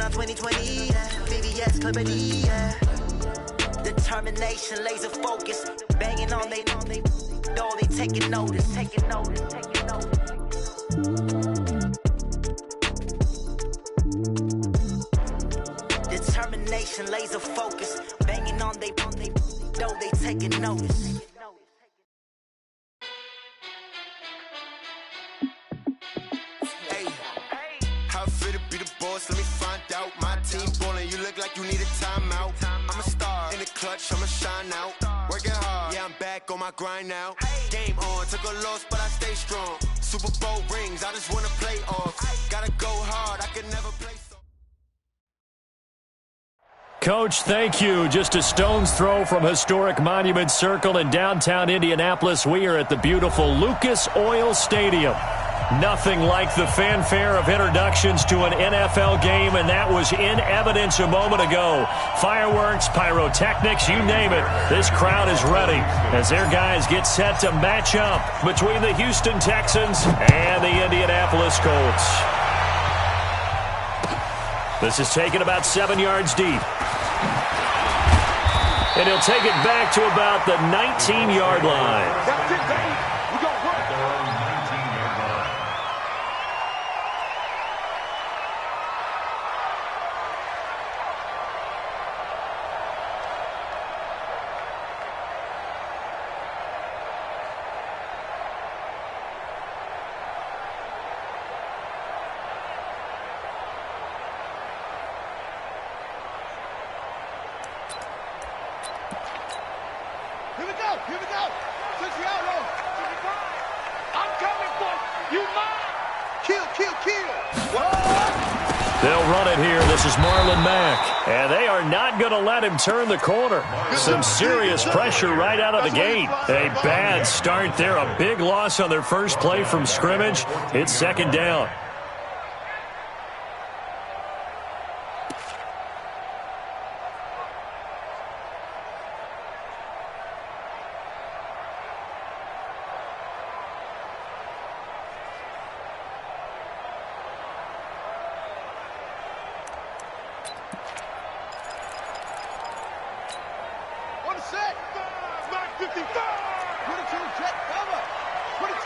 Rebound 2020, yeah. VVS, Clarity, yeah. Determination, laser focus. Banging on they door, they taking notice. Determination, laser focus. Banging on they door, they taking notice. Let me find out. My team ballin', you look like you need a timeout. I'm a star in the clutch, I'ma shine out. Working hard, yeah, I'm back on my grind now. Game on, took a loss, but I stay strong. Super Bowl rings, I just wanna play off. Gotta go hard, I can never play so. Coach, thank you. Just a stone's throw from historic Monument Circle in downtown Indianapolis. We are at the beautiful Lucas Oil Stadium. Nothing like the fanfare of introductions to an NFL game, and that was in evidence a moment ago. Fireworks, pyrotechnics, you name it. This crowd is ready as their guys get set to match up between the Houston Texans and the Indianapolis Colts. This is taken about 7 yards deep. And he'll take it back to about the 19-yard line. That's it, baby. We're going to work. Here we go. Switch you out, Ron. I'm coming for you, mine. Kill. They'll run it here. This is Marlon Mack. And they are not going to let him turn the corner. Some serious pressure right out of the gate. A bad start there. A big loss on their first play from scrimmage. It's second down. Set. Mike 55. 22, jet cover. 22,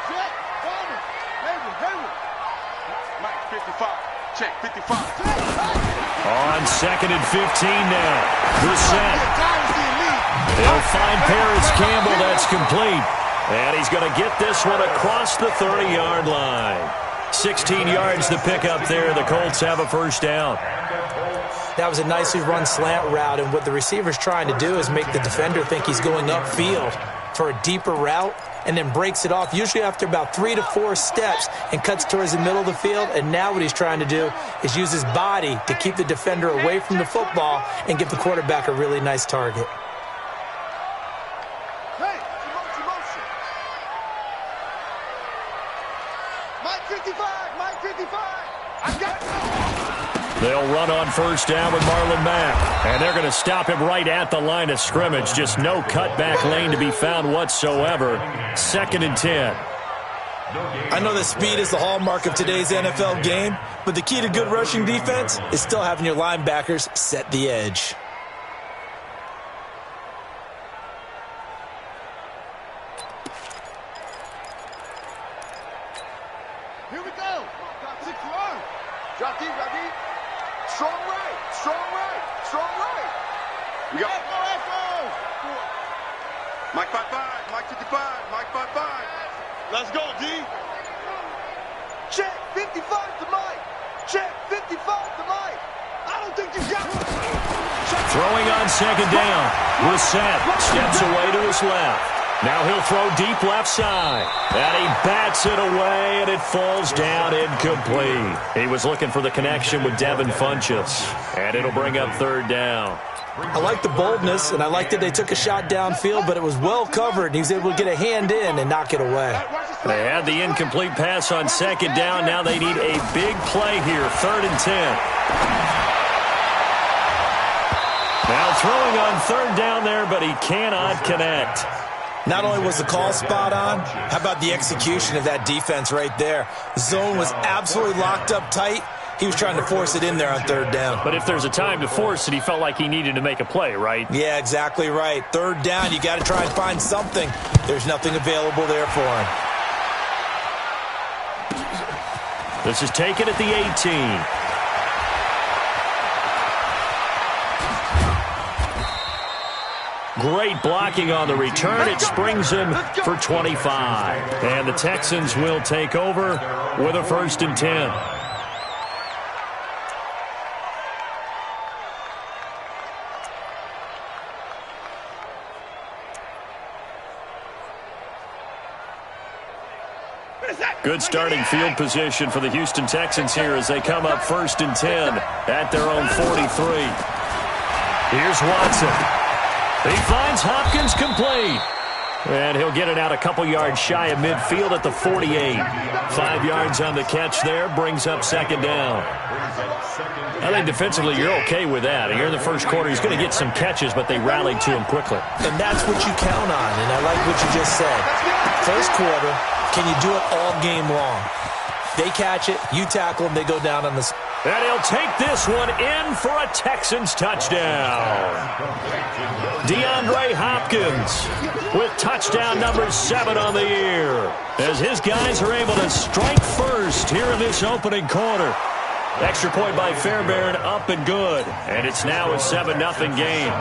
jet cover. Hayward. Mike 55. Check 55. On second and 15 now. Brissett. They'll find Paris Campbell. That's complete. And he's going to get this one across the 30-yard line. 16 yards to pick up there. The Colts have a first down. That was a nicely run slant route, and what the receiver's trying to do is make the defender think he's going upfield for a deeper route and then breaks it off, usually after about 3 to 4 steps, and cuts towards the middle of the field. And now what he's trying to do is use his body to keep the defender away from the football and give the quarterback a really nice target. Hey, motion. Mike 55. I got it. They'll run on first down with Marlon Mack. And they're going to stop him right at the line of scrimmage. Just no cutback lane to be found whatsoever. Second and 10. I know that speed is the hallmark of today's NFL game, but the key to good rushing defense is still having your linebackers set the edge. Here we go. Drop deep. Strong right. We got Echo. Mike 55, Mike 55, Mike 55. Let's go, D. Check 55 to Mike. Check 55 to Mike. I don't think you got it. Throwing on second down. Brissett steps away to his left. Now he'll throw deep left side. And he bats it away, and it falls down incomplete. He was looking for the connection with Devin Funchess. And it'll bring up third down. I like the boldness, and I like that they took a shot downfield, but it was well covered, and he was able to get a hand in and knock it away. They had the incomplete pass on second down. Now they need a big play here, third and 10. Now throwing on third down there, but he cannot connect. Not only was the call spot on, how about the execution of that defense right there? Zone was absolutely locked up tight. He was trying to force it in there on third down. But if there's a time to force it, he felt like he needed to make a play, right? Yeah, exactly right. Third down, you got to try and find something. There's nothing available there for him. This is taken at the 18. Great blocking on the return. It springs him for 25. And the Texans will take over with a 1st and 10. Good starting field position for the Houston Texans here as they come up 1st and 10 at their own 43. Here's Watson. He finds Hopkins complete. And he'll get it out a couple yards shy of midfield at the 48. 5 yards on the catch there, brings up 2nd down. I think defensively you're okay with that. Here in the first quarter, he's going to get some catches, but they rallied to him quickly. And that's what you count on, and I like what you just said. First quarter, can you do it all game long? They catch it, you tackle them, they go down on the... And he'll take this one in for a Texans touchdown. DeAndre Hopkins with touchdown number 7 on the year as his guys are able to strike first here in this opening quarter. Extra point by Fairbairn, up and good. And it's now a 7-0 game.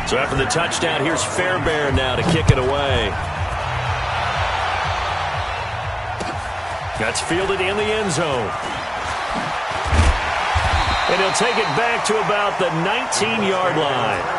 So after the touchdown, here's Fairbairn now to kick it away. That's fielded in the end zone. And he'll take it back to about the 19-yard line.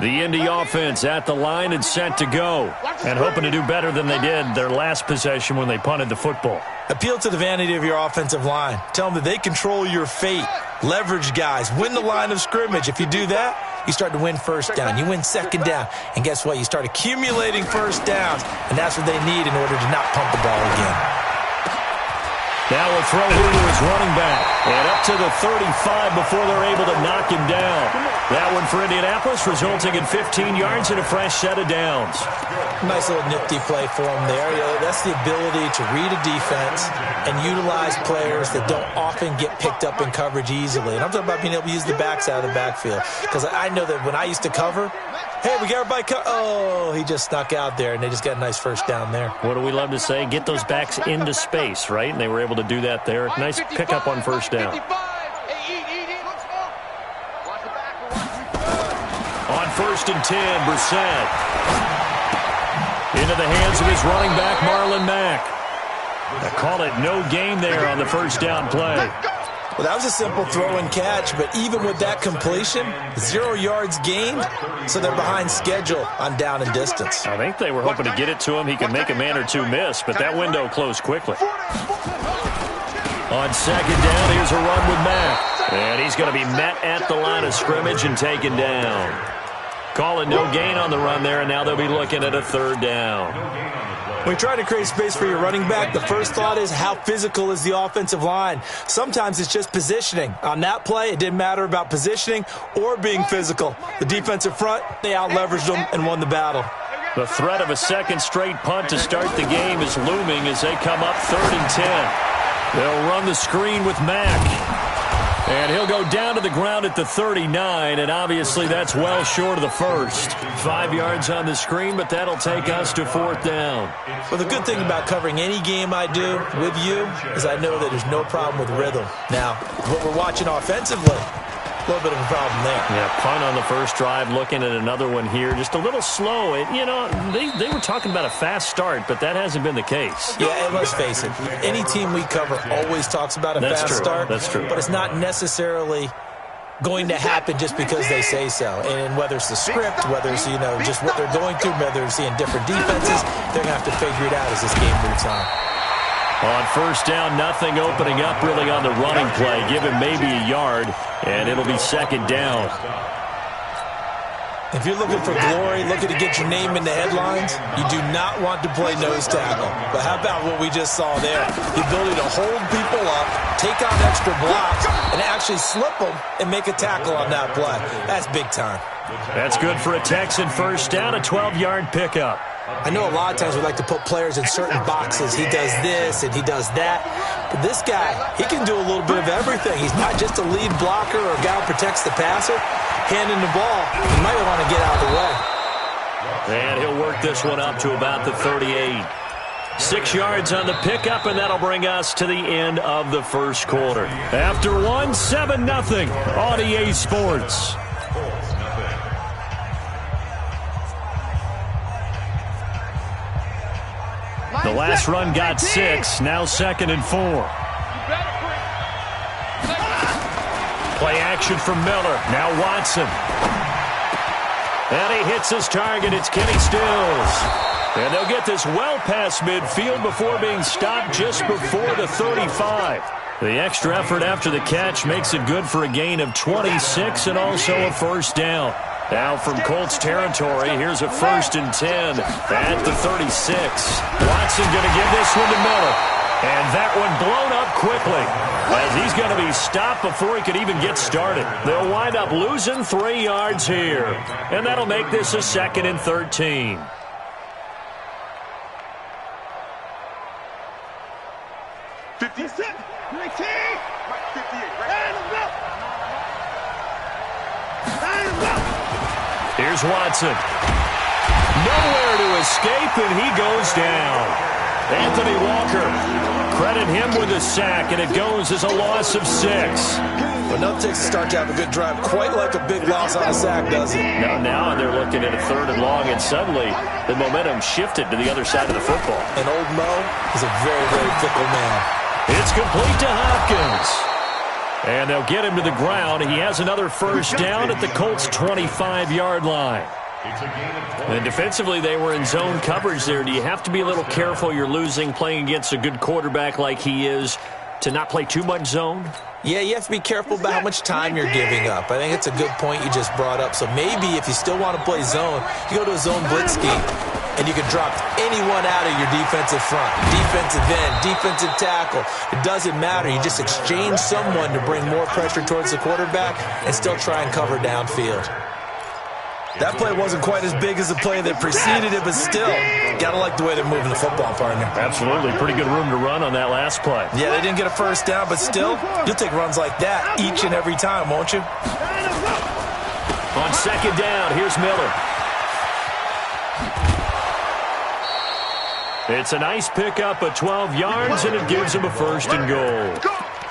The Indy offense at the line and set to go. And hoping to do better than they did their last possession when they punted the football. Appeal to the vanity of your offensive line. Tell them that they control your fate. Leverage guys. Win the line of scrimmage. If you do that, you start to win first down. You win second down. And guess what? You start accumulating first downs. And that's what they need in order to not pump the ball again. Now a throw here to his running back. And up to the 35 before they're able to knock him down. That one for Indianapolis, resulting in 15 yards and a fresh set of downs. Nice little nifty play for him there. You know, that's the ability to read a defense and utilize players that don't often get picked up in coverage easily. And I'm talking about being able to use the backs out of the backfield. Because I know that when I used to cover, hey, we got everybody oh, he just snuck out there, and they just got a nice first down there. What do we love to say? Get those backs into space, right? And they were able to do that there. Nice pickup on first down. On 1st and 10, Brissett. Into the hands of his running back, Marlon Mack. I call it no gain there on the first down play. Well, that was a simple throw and catch, but even with that completion, 0 yards gained, so they're behind schedule on down and distance. I think they were hoping to get it to him. He could make a man or two miss, but that window closed quickly. On second down, here's a run with Mack. And he's going to be met at the line of scrimmage and taken down. Call it no gain on the run there, and now they'll be looking at a 3rd down. When you try to create space for your running back, the first thought is how physical is the offensive line. Sometimes it's just positioning. On that play, it didn't matter about positioning or being physical. The defensive front, they out-leveraged them and won the battle. The threat of a second straight punt to start the game is looming as they come up 3rd and 10. They'll run the screen with Mack. And he'll go down to the ground at the 39, and obviously that's well short of the first. 5 yards on the screen, but that'll take us to 4th down. Well, the good thing about covering any game I do with you is I know that there's no problem with rhythm. Now, what we're watching offensively, a little bit of a problem there. Yeah, punt on the first drive, looking at another one here. Just a little slow. You know, they were talking about a fast start, but that hasn't been the case. Yeah, and let's face it, any team we cover always talks about a fast start. That's true. But it's not necessarily going to happen just because they say so. And whether it's the script, whether it's, you know, just what they're going through, whether it's seeing different defenses, they're going to have to figure it out as this game moves on. On first down, nothing opening up really on the running play. Give him maybe a yard, and it'll be second down. If you're looking for glory, looking to get your name in the headlines, you do not want to play nose tackle. But how about what we just saw there? The ability to hold people up, take on extra blocks, and actually slip them and make a tackle on that play. That's big time. That's good for a Texan first down, a 12-yard pickup. I know a lot of times we like to put players in certain boxes. He does this and he does that. But this guy, he can do a little bit of everything. He's not just a lead blocker or a guy who protects the passer. Handing the ball, he might want to get out of the way. And he'll work this one up to about the 38. 6 yards on the pickup, and that'll bring us to the end of the first quarter. After one, 7-0 on EA Sports. The last run got 6, now 2nd and 4. Play action from Miller, now Watson. And he hits his target, it's Kenny Stills. And they'll get this well past midfield before being stopped just before the 35. The extra effort after the catch makes it good for a gain of 26 and also a first down. Now from Colts territory, here's a 1st and 10 at the 36. Watson going to give this one to Miller. And that one blown up quickly as he's going to be stopped before he could even get started. They'll wind up losing 3 yards here. And that'll make this a 2nd and 13. Here's Watson. Nowhere to escape, and he goes down. Anthony Walker, credit him with a sack, and it goes as a loss of 6. But no takes to start to have a good drive, quite like a big loss on a sack, does it? Now they're looking at a 3rd and long, and suddenly the momentum shifted to the other side of the football. And old Mo is a very, very fickle man. It's complete to Hopkins. And they'll get him to the ground. He has another first down at the Colts' 25-yard line. And defensively, they were in zone coverage there. Do you have to be a little careful? You're losing, playing against a good quarterback like he is, to not play too much zone? Yeah, you have to be careful about how much time you're giving up. I think it's a good point you just brought up. So maybe if you still want to play zone, you go to a zone blitz scheme, and you can drop anyone out of your defensive front, defensive end, defensive tackle. It doesn't matter. You just exchange someone to bring more pressure towards the quarterback and still try and cover downfield. That play wasn't quite as big as the play that preceded it, but still, gotta like the way they're moving the football, partner. Absolutely. Pretty good room to run on that last play. Yeah, they didn't get a first down, but still, you'll take runs like that each and every time, won't you? On 2nd down, here's Miller. It's a nice pickup of 12 yards, and it gives him a 1st and goal.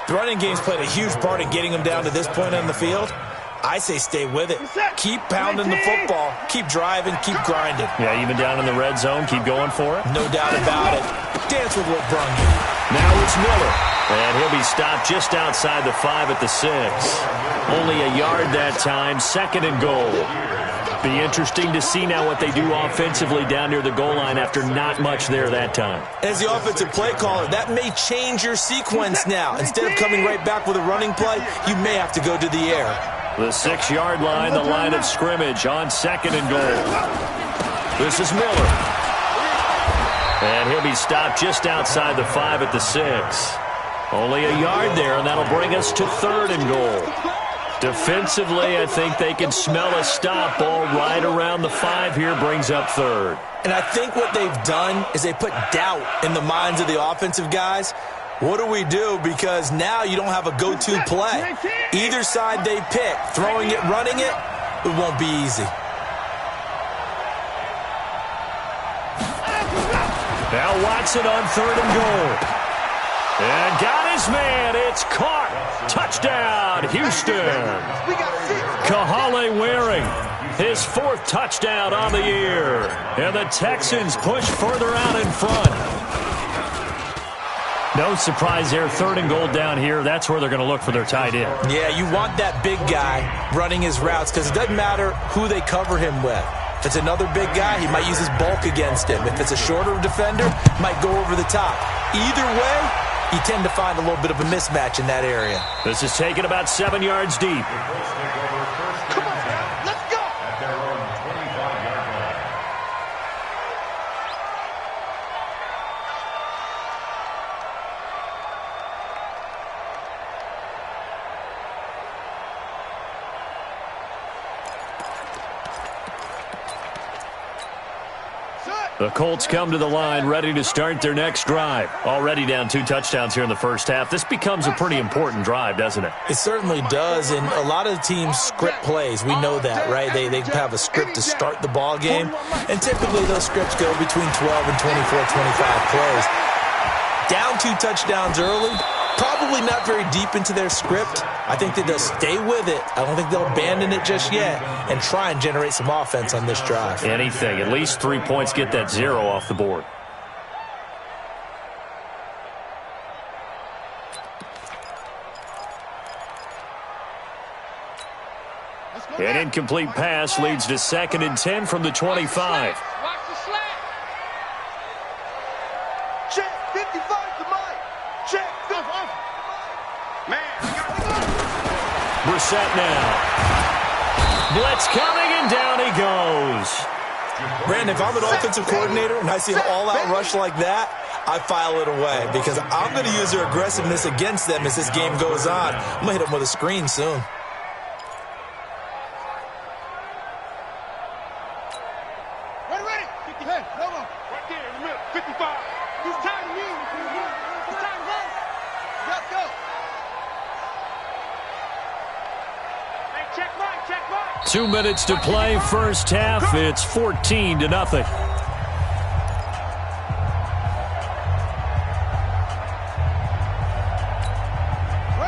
The running game's played a huge part in getting them down to this point on the field. I say stay with it. Keep pounding the football. Keep driving. Keep grinding. Yeah, even down in the red zone, keep going for it. No doubt about it. Dance with what brung you. Now it's Miller. And he'll be stopped just outside the 5 at the 6. Only a yard that time, 2nd and goal. Be interesting to see now what they do offensively down near the goal line after not much there that time. As the offensive play caller, that may change your sequence now. Instead of coming right back with a running play, you may have to go to the air. The 6-yard line, the line of scrimmage on 2nd and goal. This is Miller. And he'll be stopped just outside the 5 at the 6. Only a yard there, and that'll bring us to 3rd and goal. Defensively, I think they can smell a stop. Ball right around the 5 here brings up 3rd. And I think what they've done is they put doubt in the minds of the offensive guys. What do we do? Because now you don't have a go-to play. Either side they pick, throwing it, running it, it won't be easy. Now Watson on 3rd and goal. And got his man. It's caught. Touchdown, Houston. Kahale Waring, his 4th touchdown on the year. And the Texans push further out in front. No surprise there, 3rd and goal down here. That's where they're going to look for their tight end. Yeah, you want that big guy running his routes because it doesn't matter who they cover him with. If it's another big guy, he might use his bulk against him. If it's a shorter defender, might go over the top. Either way, you tend to find a little bit of a mismatch in that area. This is taken about 7 yards deep. Come on, let's go. The Colts come to the line ready to start their next drive. Already down 2 touchdowns here in the first half. This becomes a pretty important drive, doesn't it? It certainly does, and a lot of the teams script plays. We know that, right? They have a script to start the ball game, and typically those scripts go between 12 and 24, 25 plays. Down 2 touchdowns early, probably not very deep into their script. I think that they'll stay with it. I don't think they'll abandon it just yet and try and generate some offense on this drive. Anything. At least 3 points, get that 0 off the board. An incomplete pass leads to 2nd and 10 from the 25. Watch the slant. Check 55 to Mike. Check 55. Man, Brissett now. Blitz coming, and down he goes. Brandon, if I'm an offensive coordinator and I see an all-out rush like that, I file it away because I'm going to use their aggressiveness against them as this game goes on. I'm going to hit them with a screen soon. Ready. 50. Hey, no more. Right there in the middle. 55. He's tired of me. He's tired of us. Let's go. Hey, check Mike. 2 minutes to play, first half. It's 14-0.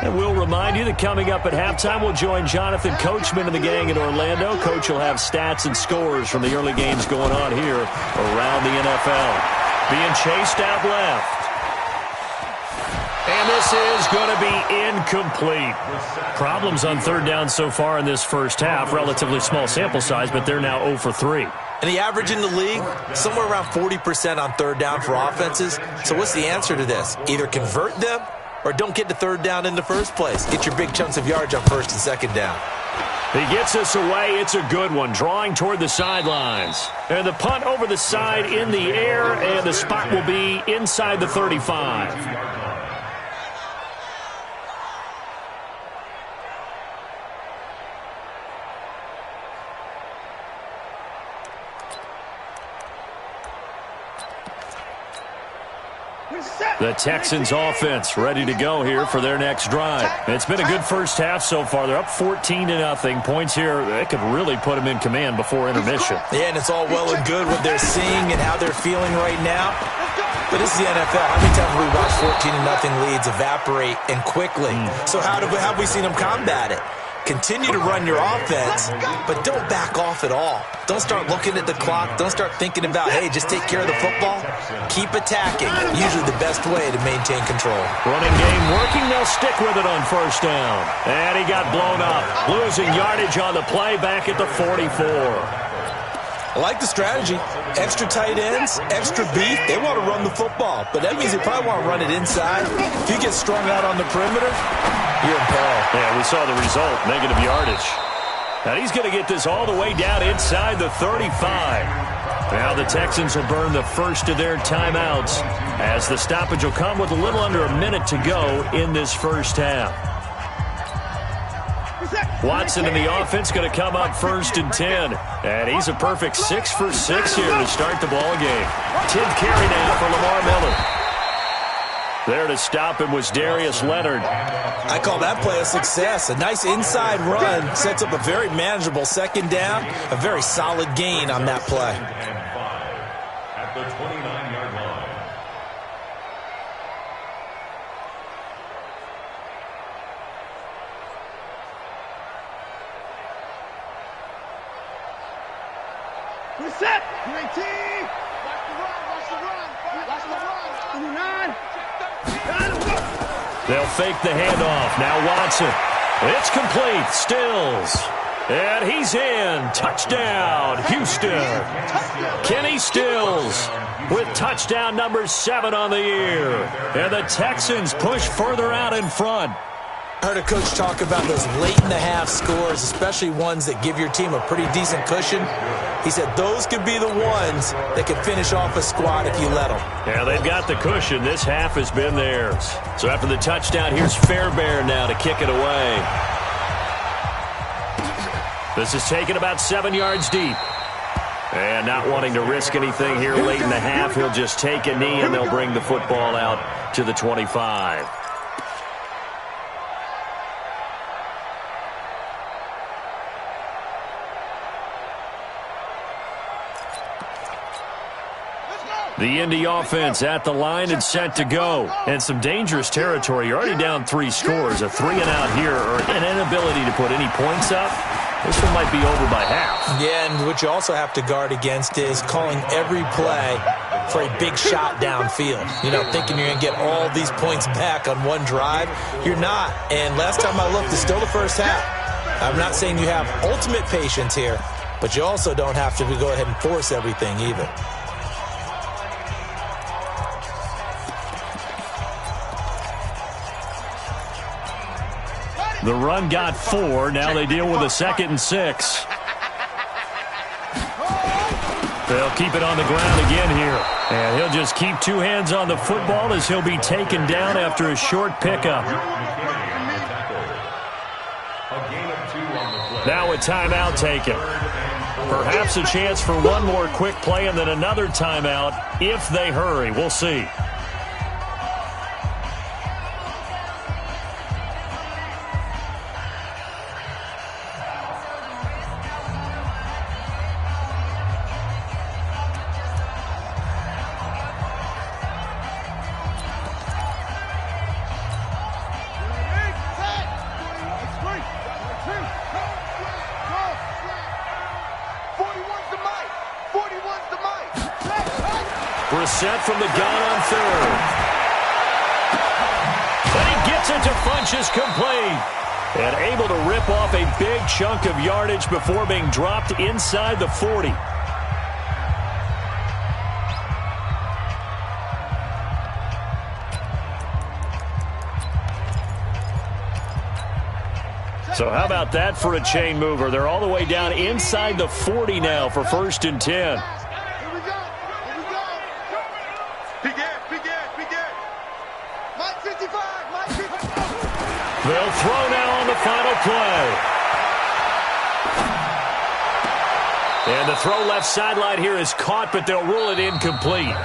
And we'll remind you that coming up at halftime, we'll join Jonathan Coachman and the gang in Orlando. Coach will have stats and scores from the early games going on here around the NFL. Being chased out left. And this is going to be incomplete. Problems on 3rd down so far in this first half. Relatively small sample size, but they're now 0 for 3. And the average in the league, somewhere around 40% on 3rd down for offenses. So what's the answer to this? Either convert them or don't get to 3rd down in the first place. Get your big chunks of yards on 1st and 2nd down. He gets us away. It's a good one. Drawing toward the sidelines. And the punt over the side in the air, and the spot will be inside the 35. The Texans offense ready to go here for their next drive. It's been a good first half so far. They're up 14-0. Points here, they could really put them in command before intermission. Yeah, and it's all well and good what they're seeing and how they're feeling right now. But this is the NFL. How many times have we watched 14-0 leads evaporate and quickly? So how have we seen them combat it? Continue to run your offense, but don't back off at all. Don't start looking at the clock. Don't start thinking about, hey, just take care of the football. Keep attacking. Usually the best way to maintain control. Running game working. They'll stick with it on 1st down. And he got blown up. Losing yardage on the play back at the 44. I like the strategy. Extra tight ends, extra beef. They want to run the football, but that means they probably want to run it inside. If you get strung out on the perimeter, you're in peril. Yeah, we saw the result, negative yardage. And he's going to get this all the way down inside the 35. Now the Texans will burn the first of their timeouts as the stoppage will come with a little under a minute to go in this first half. Watson in the offense going to come up 1st and 10. And he's a perfect 6 for 6 here to start the ball game. 10th carry now for Lamar Miller. There to stop him was Darius Leonard. I call that play a success. A nice inside run sets up a very manageable 2nd down. A very solid gain on that play. At the 29-yard line. Reset. UAT. Watch the run. Watch the run. Watch the run. 29. They'll fake the handoff. Now Watson. It's complete. Stills. And he's in. Touchdown, Houston. Kenny Stills with touchdown number 7 on the year. And the Texans push further out in front. I heard a coach talk about those late-in-the-half scores, especially ones that give your team a pretty decent cushion. He said those could be the ones that could finish off a squad if you let them. Yeah, they've got the cushion. This half has been theirs. So after the touchdown, here's Fairbairn now to kick it away. This is taken about 7 yards deep. And not wanting to risk anything here late in the half, he'll just take a knee and they'll bring the football out to the 25. The Indy offense at the line and set to go. And some dangerous territory. You're already down 3 scores. A 3-and-out here or an inability to put any points up. This one might be over by half. Yeah, and what you also have to guard against is calling every play for a big shot downfield. You know, thinking you're going to get all these points back on one drive. You're not. And last time I looked, it's still the first half. I'm not saying you have ultimate patience here, but you also don't have to go ahead and force everything either. The run got 4. Now they deal with a 2nd and 6. They'll keep it on the ground again here. And he'll just keep 2 hands on the football as he'll be taken down after a short pickup. Now a timeout taken. Perhaps a chance for one more quick play and then another timeout if they hurry. We'll see. Set from the gun on 3rd. And he gets it to Funchess complete. And able to rip off a big chunk of yardage before being dropped inside the 40. So how about that for a chain mover? They're all the way down inside the 40 now for 1st and 10. They'll throw now on the final play. And the throw left sideline here is caught, but they'll rule it incomplete.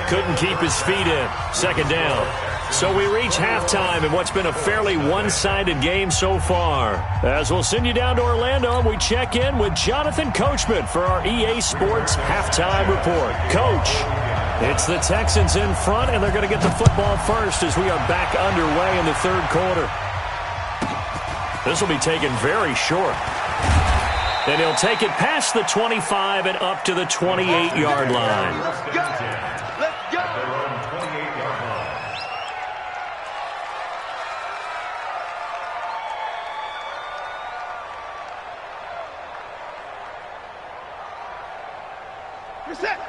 Couldn't keep his feet in. 2nd down. So we reach halftime in what's been a fairly one-sided game so far. As we'll send you down to Orlando, we check in with Jonathan Coachman for our EA Sports Halftime Report. Coach, it's the Texans in front, and they're going to get the football first as we are back underway in the 3rd quarter. This will be taken very short. And he'll take it past the 25 and up to the 28-yard line. Let's go. Let's go.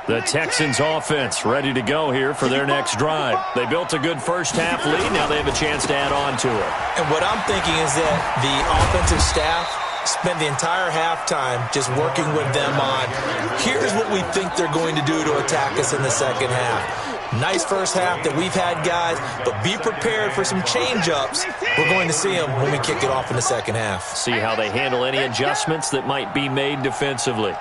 The Texans offense ready to go here for their next drive. They built a good first half lead. Now they have a chance to add on to it. And what I'm thinking is that the offensive staff spend the entire halftime just working with them on, here's what we think they're going to do to attack us in the second half. Nice first half that we've had, guys, but be prepared for some change-ups. We're going to see them when we kick it off in the second half. See how they handle any adjustments that might be made defensively.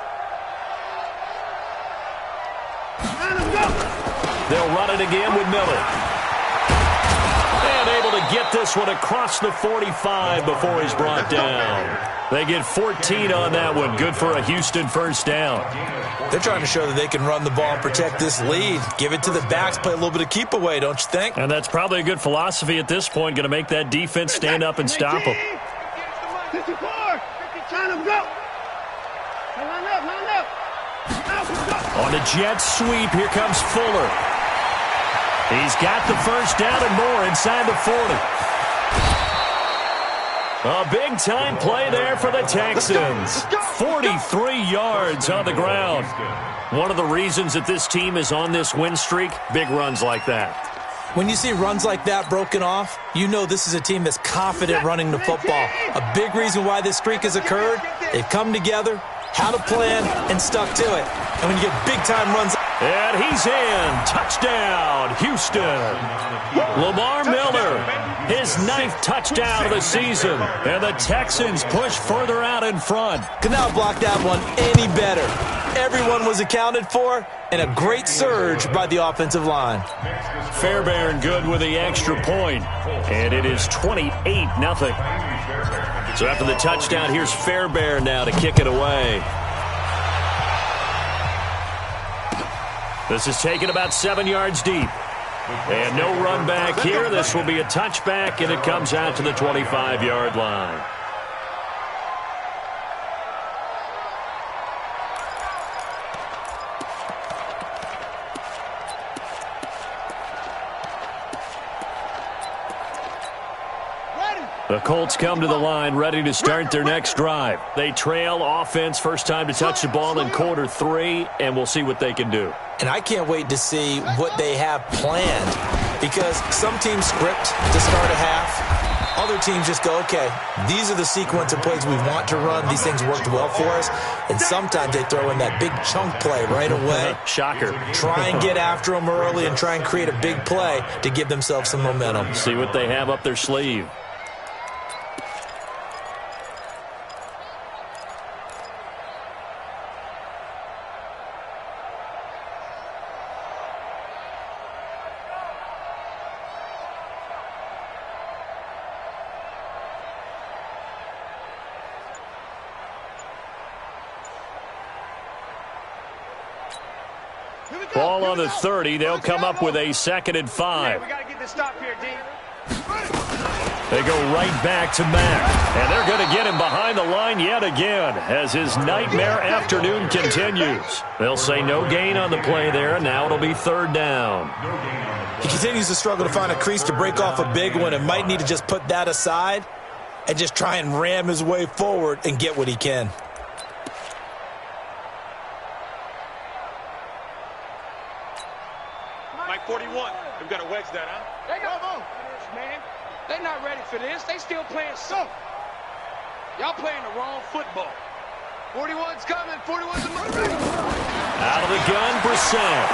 They'll run it again with Miller. And able to get this one across the 45 before he's brought down. They get 14 on that one. Good for a Houston first down. They're trying to show that they can run the ball and protect this lead. Give it to the backs, play a little bit of keep away, don't you think? And that's probably a good philosophy at this point. Going to make that defense stand up and stop them. 54. Trying to go. Line up. On the jet sweep, here comes Fuller. He's got the first down and more inside the 40. A big-time play there for the Texans. 43 yards on the ground. One of the reasons that this team is on this win streak, big runs like that. When you see runs like that broken off, you know this is a team that's confident running the football. A big reason why this streak has occurred, they've come together, had a plan, and stuck to it. And when you get big-time runs... And he's in. Touchdown, Houston. Lamar Miller, his 9th touchdown of the season. And the Texans push further out in front. Could not block that one any better. Everyone was accounted for, and a great surge by the offensive line. Fairbairn good with the extra point. And it is 28-0. So after the touchdown, here's Fairbairn now to kick it away. This is taken about 7 yards deep. And no run back here. This will be a touchback, and it comes out to the 25-yard line. The Colts come to the line ready to start their next drive. They trail offense, first time to touch the ball in quarter 3, and we'll see what they can do. And I can't wait to see what they have planned, because some teams script to start a half. Other teams just go, okay, these are the sequence of plays we want to run. These things worked well for us. And sometimes they throw in that big chunk play right away. Shocker. Try and get after them early and try and create a big play to give themselves some momentum. See what they have up their sleeve. Ball on the 30. They'll come up with a 2nd and 5. We got to get this stop here, D. They go right back to Mack. And they're going to get him behind the line yet again as his nightmare afternoon continues. They'll say no gain on the play there. Now it'll be 3rd down. He continues to struggle to find a crease to break off a big one and might need to just put that aside and just try and ram his way forward and get what he can. Mike 41. We've got to wedge that, huh? They got man. They're not ready for this. They still playing so. Y'all playing the wrong football. 41's coming. 41's moving. Out of the gun, Brissett.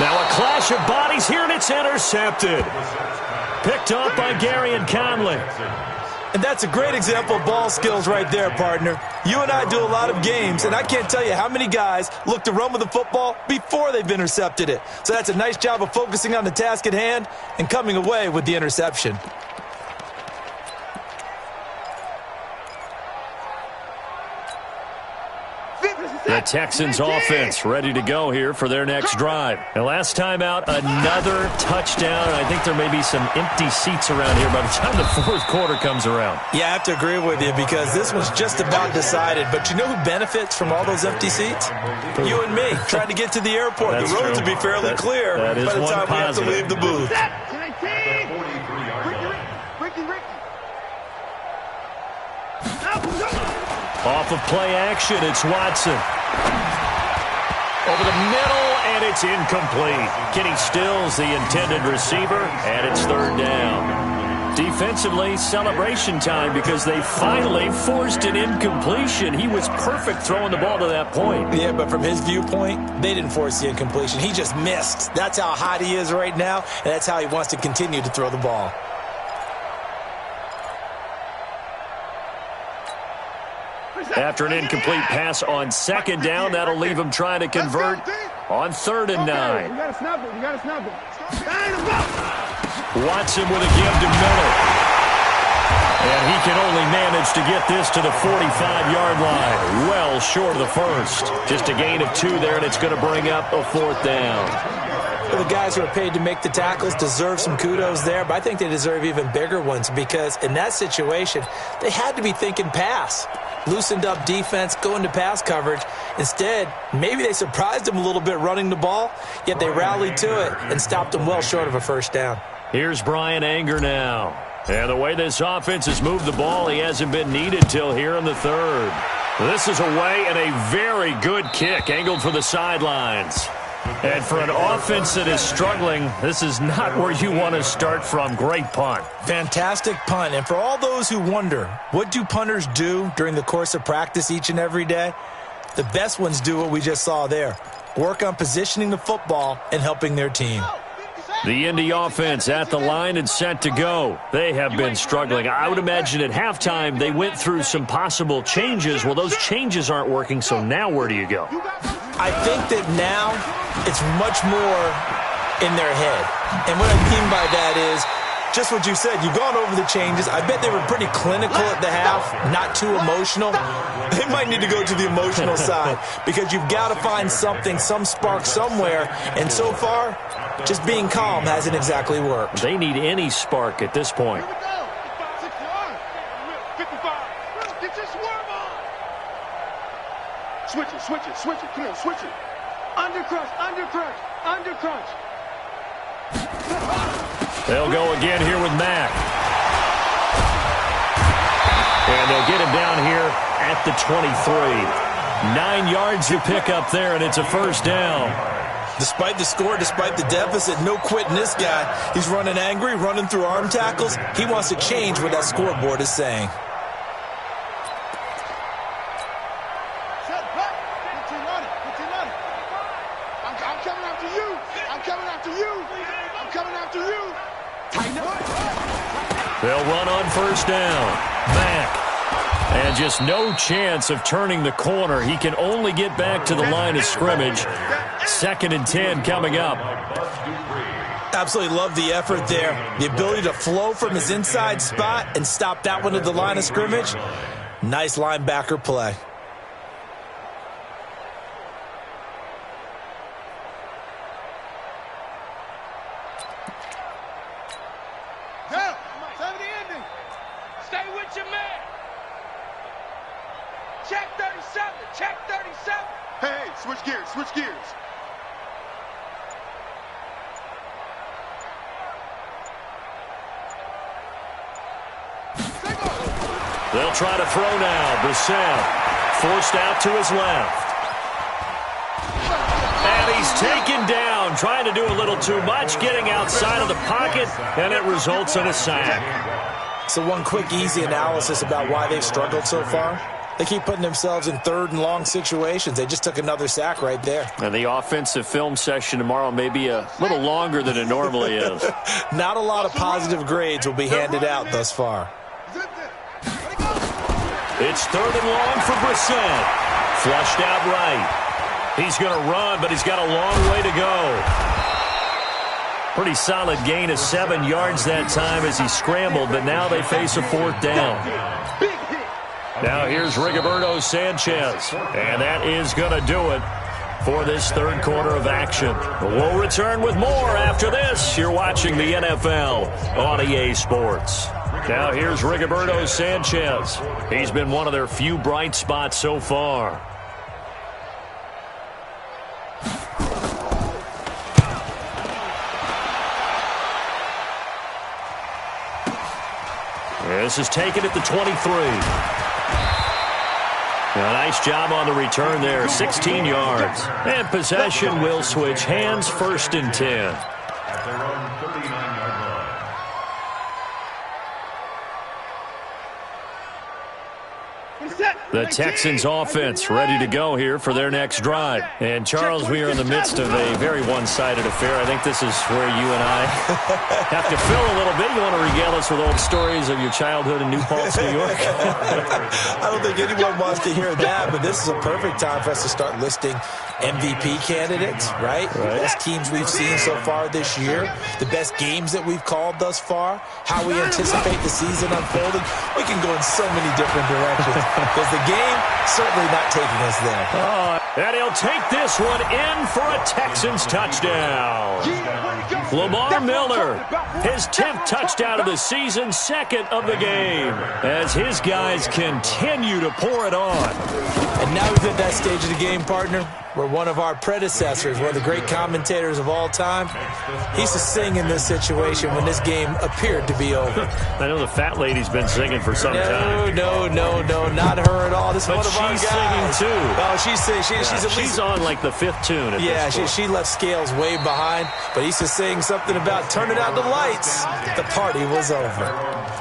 Now a clash of bodies here, and it's intercepted. Picked up by Gary and Conley. And that's a great example of ball skills right there, partner. You and I do a lot of games, and I can't tell you how many guys look to run with the football before they've intercepted it. So that's a nice job of focusing on the task at hand and coming away with the interception. The Texans offense ready to go here for their next drive. And last time out, another touchdown. I think there may be some empty seats around here by the time the 4th quarter comes around. Yeah, I have to agree with you because this one's just about decided. But you know who benefits from all those empty seats? You and me, trying to get to the airport. That's the roads true. will be fairly clear by the time we have to leave the booth. Off of play action, it's Watson. Over the middle, and it's incomplete. Kenny Stills, the intended receiver, and it's 3rd down. Defensively, celebration time because they finally forced an incompletion. He was perfect throwing the ball to that point. Yeah, but from his viewpoint, they didn't force the incompletion. He just missed. That's how hot he is right now, and that's how he wants to continue to throw the ball. After an incomplete pass on 2nd down, that'll leave him trying to convert on 3rd and 9. You got to snap it. You got to snap it. Watson with a give to Miller. And he can only manage to get this to the 45-yard line. Well short of the 1st. Just a gain of 2 there, and it's going to bring up a 4th down. The guys who are paid to make the tackles deserve some kudos there, but I think they deserve even bigger ones because in that situation, they had to be thinking pass. Loosened up defense, going to pass coverage. Instead, maybe they surprised them a little bit running the ball, yet they rallied to it and stopped them well short of a 1st down. Here's Brian Anger now. And the way this offense has moved the ball, he hasn't been needed till here in the third. This is away and a very good kick, angled for the sidelines. And for an offense that is struggling, this is not where you want to start from. Great punt. Fantastic punt. And for all those who wonder, what do punters do during the course of practice each and every day? The best ones do what we just saw there. Work on positioning the football and helping their team. The Indy offense at the line and set to go. They have been struggling. I would imagine at halftime they went through some possible changes. Well, those changes aren't working, so now where do you go? I think that now it's much more in their head. And what I mean by that is just what you said. You've gone over the changes. I bet they were pretty clinical at the half, not too emotional. They might need to go to the emotional side because you've got to find something, some spark somewhere. And so far, just being calm hasn't exactly worked. They need any spark at this point. Switch it, switch it, switch it. Come on, switch it. Under crunch, under crunch, under crunch. They'll go again here with Mack. And they'll get him down here at the 23. 9 yards to pick up there, and it's a first down. Despite the score, despite the deficit, no quitting this guy. He's running angry, running through arm tackles. He wants to change what that scoreboard is saying. They'll run on first down. Mack. And just no chance of turning the corner. He can only get back to the line of scrimmage. 2nd and 10 coming up. Absolutely love the effort there. The ability to flow from his inside spot and stop that one at the line of scrimmage. Nice linebacker play. Stay with your man. Check 37. Check 37. Hey, switch gears. Switch gears. They'll try to throw now. Brissett forced out to his left. And he's taken down, trying to do a little too much, getting outside of the pocket, and it results in a sack. So one quick, easy analysis about why they've struggled so far. They keep putting themselves in 3rd and long situations. They just took another sack right there. And the offensive film session tomorrow may be a little longer than it normally is. Not a lot of positive grades will be handed out thus far. It's 3rd and long for Brissett. Flushed out right. He's going to run, but he's got a long way to go. Pretty solid gain of 7 yards that time as he scrambled, but now they face a 4th down. Now here's Rigoberto Sanchez, and that is going to do it for this 3rd quarter of action. We'll return with more after this. You're watching the NFL on EA Sports. Now here's Rigoberto Sanchez. He's been one of their few bright spots so far. This is taken at the 23. A nice job on the return there, 16 yards. And possession will switch hands, 1st and 10. At their own 39-yard line. The Texans offense ready to go here for their next drive. And Charles, we are in the midst of a very one-sided affair. I think this is where you and I have to fill a little bit. You want to regale us with old stories of your childhood in New Paltz, New York? I don't think anyone wants to hear that, but this is a perfect time for us to start listing MVP candidates, right? The best teams we've seen so far this year, the best games that we've called thus far, how we anticipate the season unfolding. We can go in so many different directions because the game certainly not taking us there. And he'll take this one in for a Texans touchdown. Lamar Miller, his 10th touchdown of the season, 2nd of the game, as his guys continue to pour it on. And now we've hit that stage of the game, partner. where one of our predecessors, one of the great commentators of all time, he used to sing in this situation when this game appeared to be over. I know the fat lady's been singing for some time. No, not her at all. This is one of our guys. She's singing too. Oh, she's singing. She's on like the 5th tune. Yeah, she left Scales way behind, but he used to sing something about turning out the lights. The party was over.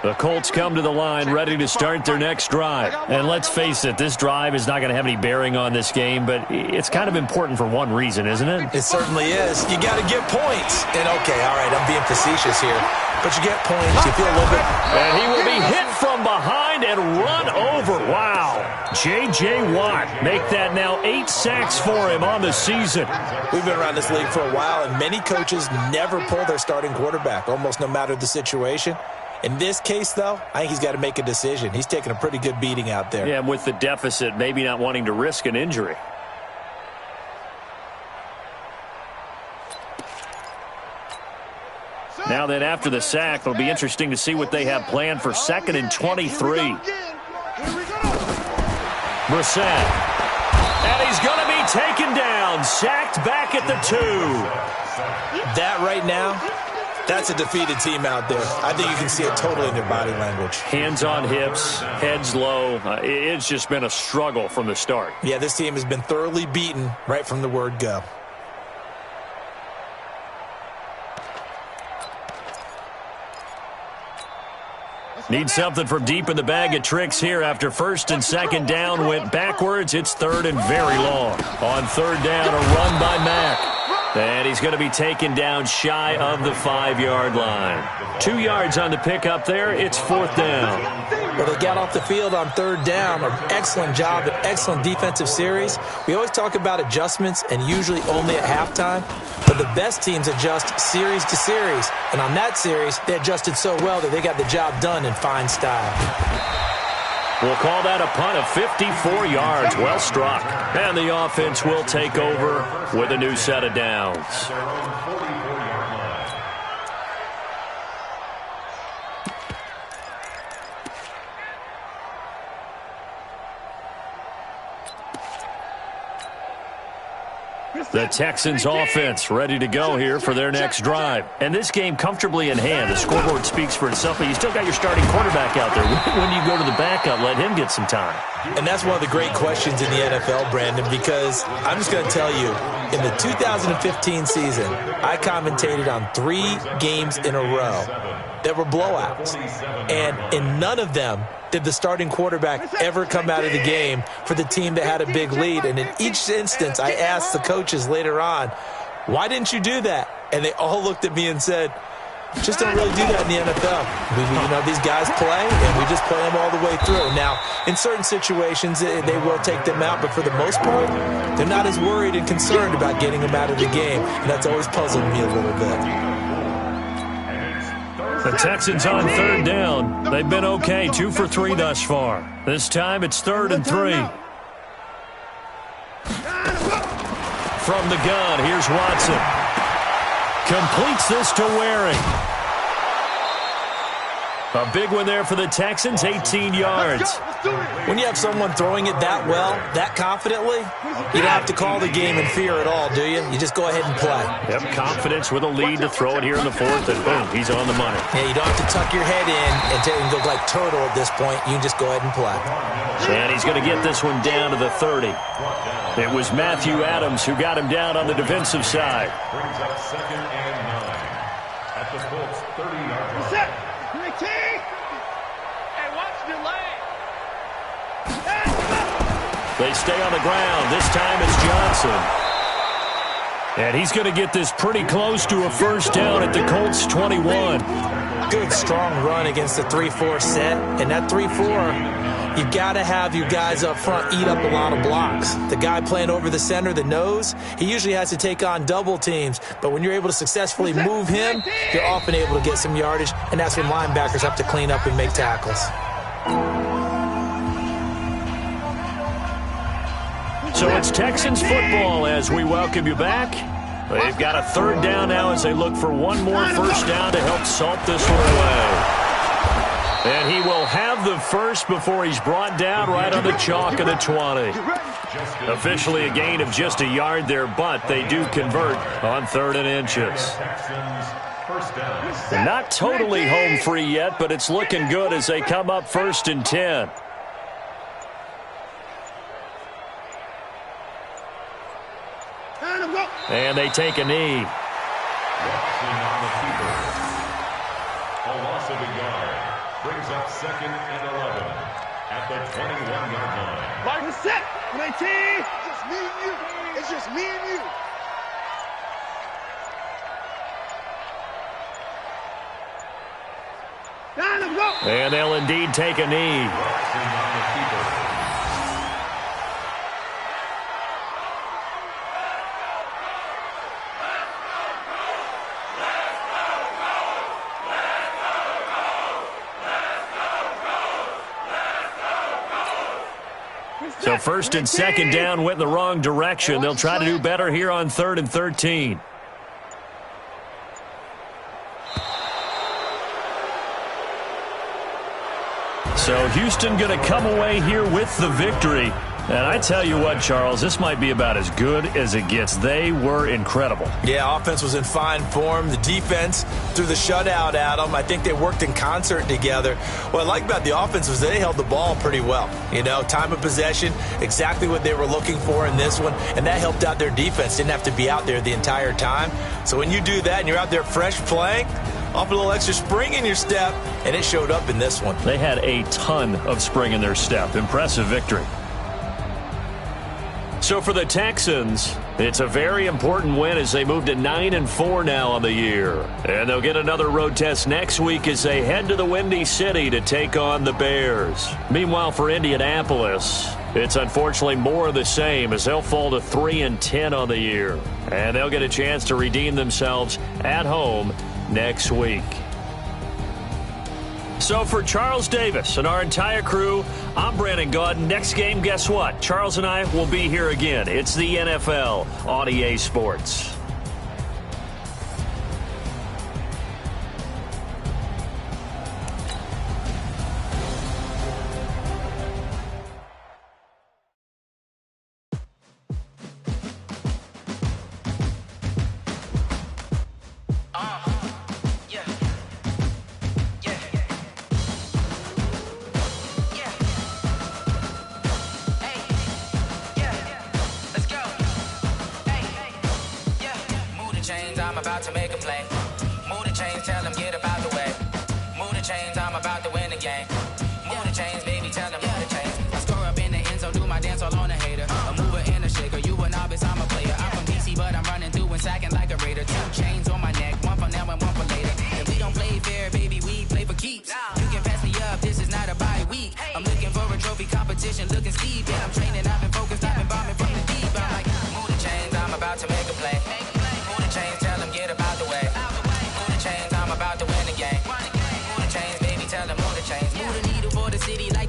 The Colts come to the line ready to start their next drive. And let's face it, this drive is not going to have any bearing on this game, but it's kind of important for one reason, isn't it? It certainly is. You got to get points. And, okay, all right, I'm being facetious here, but you get points. You feel a little bit. And he will be hit from behind and run over. Wow. J.J. Watt make that now 8 sacks for him on the season. We've been around this league for a while, and many coaches never pull their starting quarterback, almost no matter the situation. In this case, though, I think he's got to make a decision. He's taking a pretty good beating out there. Yeah, with the deficit, maybe not wanting to risk an injury. Now then, after the sack, it'll be interesting to see what they have planned for 2nd and 23. Brissett. And he's going to be taken down. Sacked back at the 2. That right now, that's a defeated team out there. I think you can see it totally in their body language. Hands on hips, heads low. It's just been a struggle from the start. Yeah, this team has been thoroughly beaten right from the word go. Need something from deep in the bag of tricks here after 1st and 2nd down went backwards. It's 3rd and very long. On 3rd down, a run by Mack. And he's going to be taken down shy of the 5-yard line. 2 yards on the pickup there. It's 4th down. Well, they got off the field on 3rd down. An excellent job, an excellent defensive series. We always talk about adjustments and usually only at halftime. But the best teams adjust series to series. And on that series, they adjusted so well that they got the job done in fine style. We'll call that a punt of 54 yards. Well struck. And the offense will take over with a new set of downs. The Texans offense ready to go here for their next drive. And this game comfortably in hand. The scoreboard speaks for itself, but you still got your starting quarterback out there. When do you go to the backup? Let him get some time. And that's one of the great questions in the NFL, Brandon, because I'm just going to tell you, in the 2015 season, I commentated on 3 games in a row that were blowouts. And in none of them did the starting quarterback ever come out of the game for the team that had a big lead. And in each instance, I asked the coaches later on, why didn't you do that? And they all looked at me and said, just don't really do that in the NFL. These guys play, and we just play them all the way through. Now, in certain situations, they will take them out, but for the most part, they're not as worried and concerned about getting them out of the game. And that's always puzzled me a little bit. The Texans on 3rd down. They've been okay, 2 for 3 thus far. This time it's 3rd and 3. From the gun, here's Watson. Completes this to Waring. A big one there for the Texans, 18 yards. When you have someone throwing it that well, that confidently, you don't have to call the game in fear at all, do you? You just go ahead and play. Yep, confidence with a lead to throw it here in the 4th, and boom, he's on the money. Yeah, you don't have to tuck your head in and go like turtle at this point. You can just go ahead and play. And he's going to get this one down to the 30. It was Matthew Adams who got him down on the defensive side. Brings up 2nd and 9 at the Colts 30-yard line. They stay on the ground. This time it's Johnson. And he's going to get this pretty close to a 1st down at the Colts 21. Good, strong run against the 3-4 set. And that 3-4, you've got to have your guys up front eat up a lot of blocks. The guy playing over the center, the nose, he usually has to take on double teams. But when you're able to successfully move him, you're often able to get some yardage, and that's when linebackers have to clean up and make tackles. So it's Texans football as we welcome you back. They've got a third down now as they look for one more first down to help salt this one away. And he will have the first before he's brought down right on the chalk of the 20. Officially a gain of just a yard there, but they do convert on 3rd and inches. Not totally home free yet, but it's looking good as they come up 1st and 10. And they take a knee. A loss of a yard brings up 2nd and 11 at the 21-yard line. Mark is set. 19. Just me and you. It's just me and you. And they'll indeed take a knee. So 1st and 2nd down went in the wrong direction. They'll try to do better here on 3rd and 13. So Houston going to come away here with the victory. And I tell you what, Charles, this might be about as good as it gets. They were incredible. Yeah, offense was in fine form. The defense threw the shutout at them. I think they worked in concert together. What I like about the offense was they held the ball pretty well. You know, time of possession, exactly what they were looking for in this one, and that helped out their defense. Didn't have to be out there the entire time. So when you do that and you're out there fresh playing, off a little extra spring in your step, and it showed up in this one. They had a ton of spring in their step. Impressive victory. So for the Texans, it's a very important win as they move to 9-4 now on the year. And they'll get another road test next week as they head to the Windy City to take on the Bears. Meanwhile, for Indianapolis, it's unfortunately more of the same as they'll fall to 3-10 on the year. And they'll get a chance to redeem themselves at home next week. So for Charles Davis and our entire crew, I'm Brandon Gaudin. Next game, guess what? Charles and I will be here again. It's the NFL on EA Sports.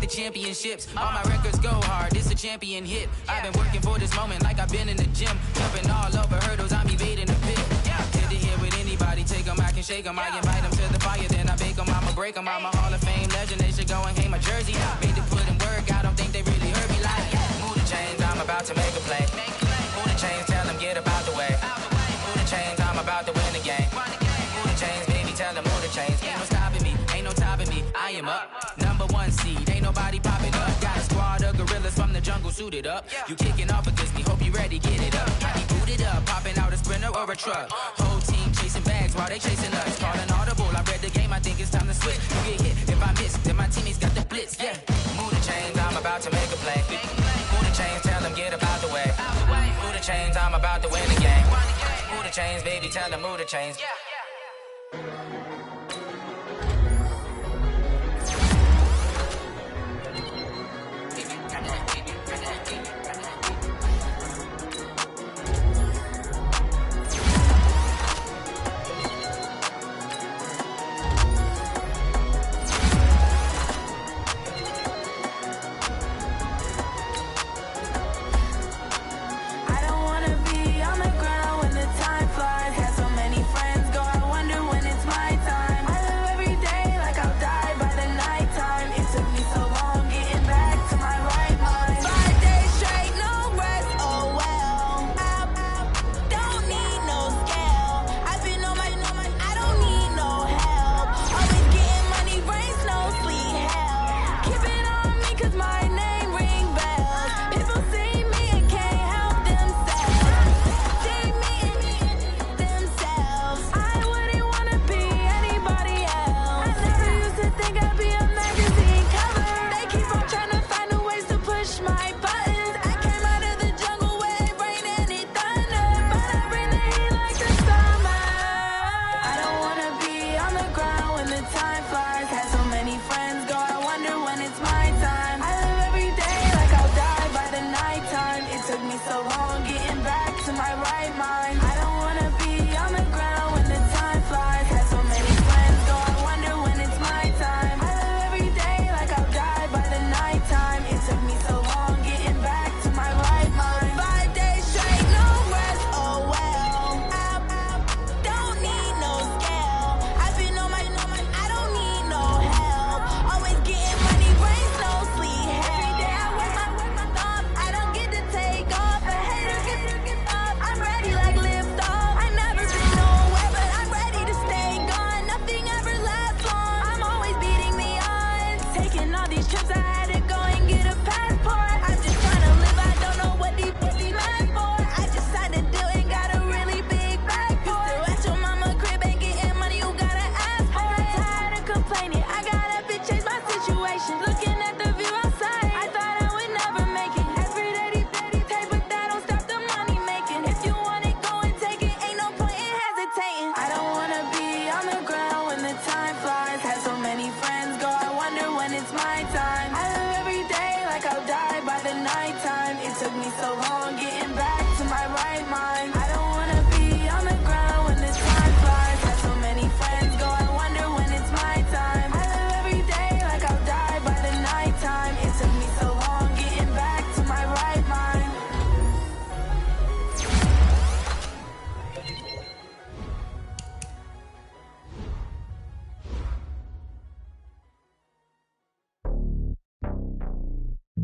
Championships, all my records go hard. This a champion hit. I've been working for this moment like I've been in the gym, jumping all over hurdles. I'm evading the pit. Good to hear with anybody. Take them, I can shake them. I invite them to the fire, then I bake them. I'ma break them. I'm a Hall of Fame legend. They should go and hang my jersey. Made to put in work. I don't think they really heard me like. Move the chains. I'm about to make a play. Move the chains. Tell them get about the way. Move the chains. I'm about to win the game. Move the chains, baby. Tell them move the chains. Ain't no stopping me. Ain't no topping me. I am up. #1 seed. Ain't nobody popping up. Got a squad of gorillas from the jungle suited up. You kicking off against me. Hope you ready. Get it up. I be booted up. Popping out a Sprinter or a truck. Whole team chasing bags while they chasing us. Calling audible. I read the game. I think it's time to switch. You get hit. If I miss, then my teammates got the blitz. Yeah. Move the chains. I'm about to make a play. Move the chains. Tell them get about the way. Move the chains. I'm about to win the game. Move the chains, baby. Tell them move the chains.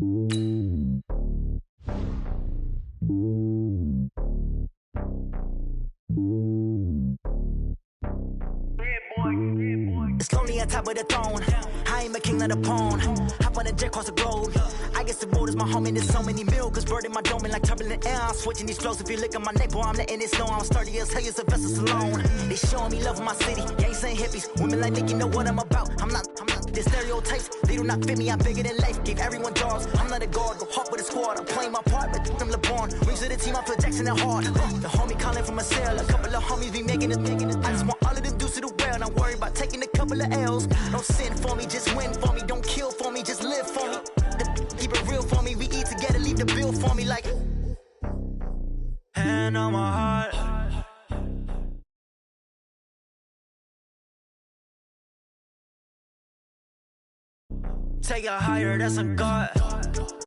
It's lonely on top of the throne. I ain't a king of the pawn. Hop on a jet across the globe. I guess the road is my home and there's so many milkers bird in my dome and like turbulent air. I'm switching these flows. If you look at my neck, boy, I'm letting it snow. I'm sturdy as hell, a vessel alone. They showing me love in my city. Gangs ain't hippies. Women like Nick, you know what I'm about. I'm not the stereotypes. They do not fit me. I'm bigger than life. Give everyone jobs. I'm not a guard. Go hop with a squad. I'm playing my part, but them LeBron. Rings to the team. I feel Jackson and hard. The homie calling from a cell. A couple of homies be making it. I just want all of them dudes to the well. Not worry about taking a couple of L's. Don't sin for me, just win for me. Don't kill for me, just live for me. Keep it real for me. We eat together, leave the bill for me like. Hand on my heart. Take it higher, that's a God.